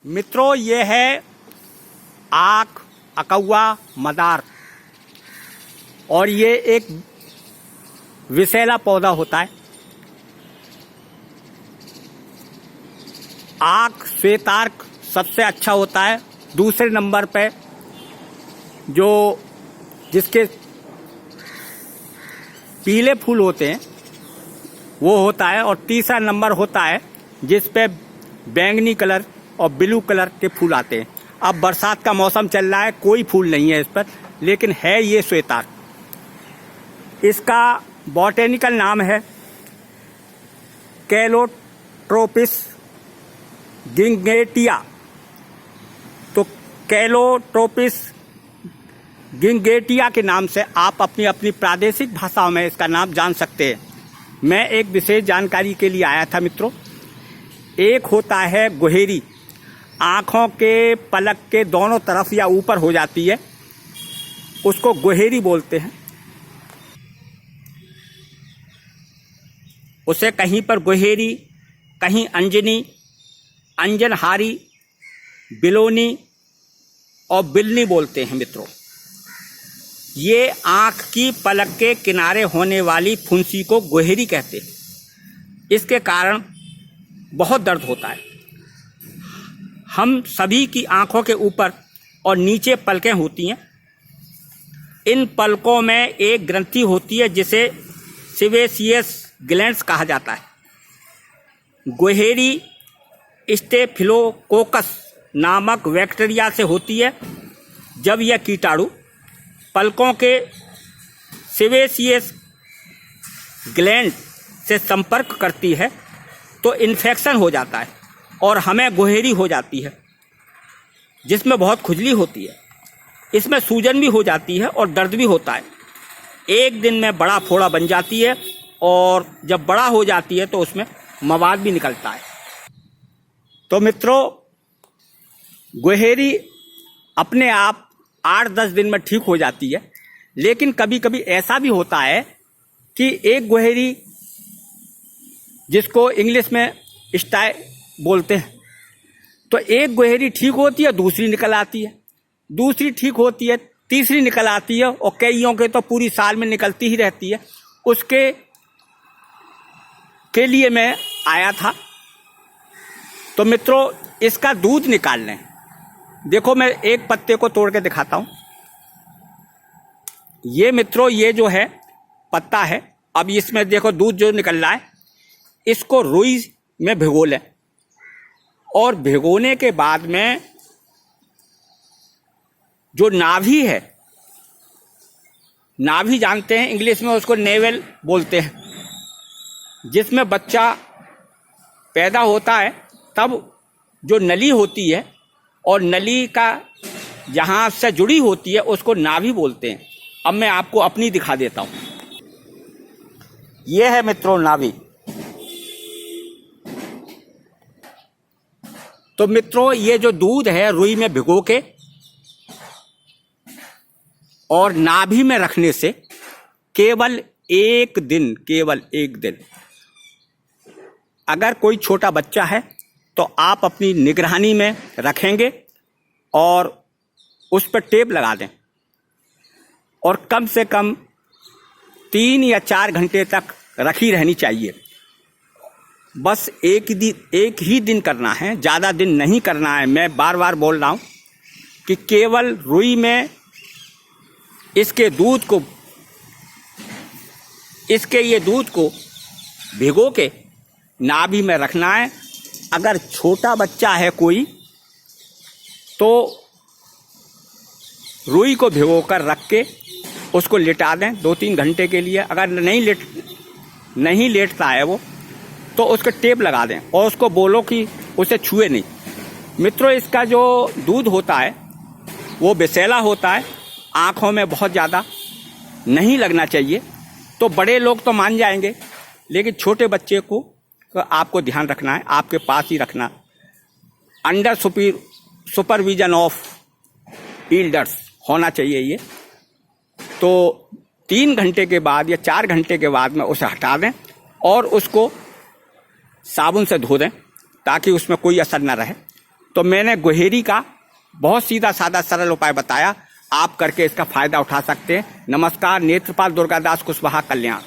मित्रों, ये है आक अकौआ मदार और ये एक विषैला पौधा होता है। आक श्वेतार्क सबसे अच्छा होता है, दूसरे नंबर पे जो जिसके पीले फूल होते हैं वो होता है, और तीसरा नंबर होता है जिस पे बैंगनी कलर और ब्लू कलर के फूल आते हैं। अब बरसात का मौसम चल रहा है, कोई फूल नहीं है इस पर, लेकिन है ये श्वेतार्क। इसका बॉटेनिकल नाम है कैलोट्रोपिस गिंगेटिया। तो कैलोट्रोपिस गिंगेटिया के नाम से आप अपनी अपनी प्रादेशिक भाषाओं में इसका नाम जान सकते हैं। मैं एक विशेष जानकारी के लिए आया था मित्रों। एक होता है गुहेरी, आँखों के पलक के दोनों तरफ या ऊपर हो जाती है, उसको गुहेरी बोलते हैं। उसे कहीं पर गुहेरी, कहीं अंजनी, अंजनहारी, बिलोनी और बिलनी बोलते हैं मित्रों। ये आँख की पलक के किनारे होने वाली फुंसी को गुहेरी कहते हैं। इसके कारण बहुत दर्द होता है। हम सभी की आँखों के ऊपर और नीचे पलकें होती हैं। इन पलकों में एक ग्रंथि होती है जिसे सेबेसियस ग्लैंड्स कहा जाता है। गुहेरी स्टेफिलोकोकस नामक बैक्टीरिया से होती है। जब यह कीटाणु पलकों के सेबेसियस ग्लैंड से संपर्क करती है तो इन्फेक्शन हो जाता है और हमें गुहेरी हो जाती है, जिसमें बहुत खुजली होती है। इसमें सूजन भी हो जाती है और दर्द भी होता है। एक दिन में बड़ा फोड़ा बन जाती है और जब बड़ा हो जाती है तो उसमें मवाद भी निकलता है। तो मित्रों, गुहेरी अपने आप 8-10 दिन में ठीक हो जाती है, लेकिन कभी कभी ऐसा भी होता है कि एक गुहेरी, जिसको इंग्लिश में स्टाई बोलते हैं, तो एक गुहेरी ठीक होती है, दूसरी निकल आती है, दूसरी ठीक होती है, तीसरी निकल आती है, और कईयों के तो पूरी साल में निकलती ही रहती है। उसके के लिए मैं आया था। तो मित्रों, इसका दूध निकाल लें। देखो, मैं एक पत्ते को तोड़ के दिखाता हूँ। ये मित्रों, ये जो है पत्ता है। अब इसमें देखो दूध जो निकल रहा है, इसको रुई में भिगो लें, और भिगोने के बाद में जो नाभि है, नाभि जानते हैं, इंग्लिश में उसको नेवल बोलते हैं, जिसमें बच्चा पैदा होता है तब जो नली होती है और नली का जहाँ से जुड़ी होती है उसको नाभि बोलते हैं। अब मैं आपको अपनी दिखा देता हूँ। यह है मित्रों नाभि। तो मित्रों, ये जो दूध है रुई में भिगो के और नाभि में रखने से केवल एक दिन अगर कोई छोटा बच्चा है तो आप अपनी निगरानी में रखेंगे और उस पर टेप लगा दें, और कम से कम 3 या 4 घंटे तक रखी रहनी चाहिए। बस एक ही दिन करना है, ज़्यादा दिन नहीं करना है। मैं बार बार बोल रहा हूँ कि केवल रुई में इसके ये दूध को भिगो के नाभि में रखना है। अगर छोटा बच्चा है कोई तो रुई को भिगोकर रख के उसको लिटा दें 2-3 घंटे के लिए। अगर नहीं लेटता है वो, तो उसको टेप लगा दें और उसको बोलो कि उसे छुए नहीं। मित्रों, इसका जो दूध होता है वो विषैला होता है, आँखों में बहुत ज़्यादा नहीं लगना चाहिए। तो बड़े लोग तो मान जाएंगे, लेकिन छोटे बच्चे को आपको ध्यान रखना है, आपके पास ही रखना, अंडर सुपरविजन ऑफ एल्डर्स होना चाहिए ये। तो 3 घंटे के बाद या 4 घंटे के बाद में उसे हटा दें और उसको साबुन से धो दें ताकि उसमें कोई असर न रहे। तो मैंने गुहेरी का बहुत सीधा साधा सरल उपाय बताया, आप करके इसका फायदा उठा सकते हैं। नमस्कार। नेत्रपाल दुर्गादास कुशवाहा, कल्याण।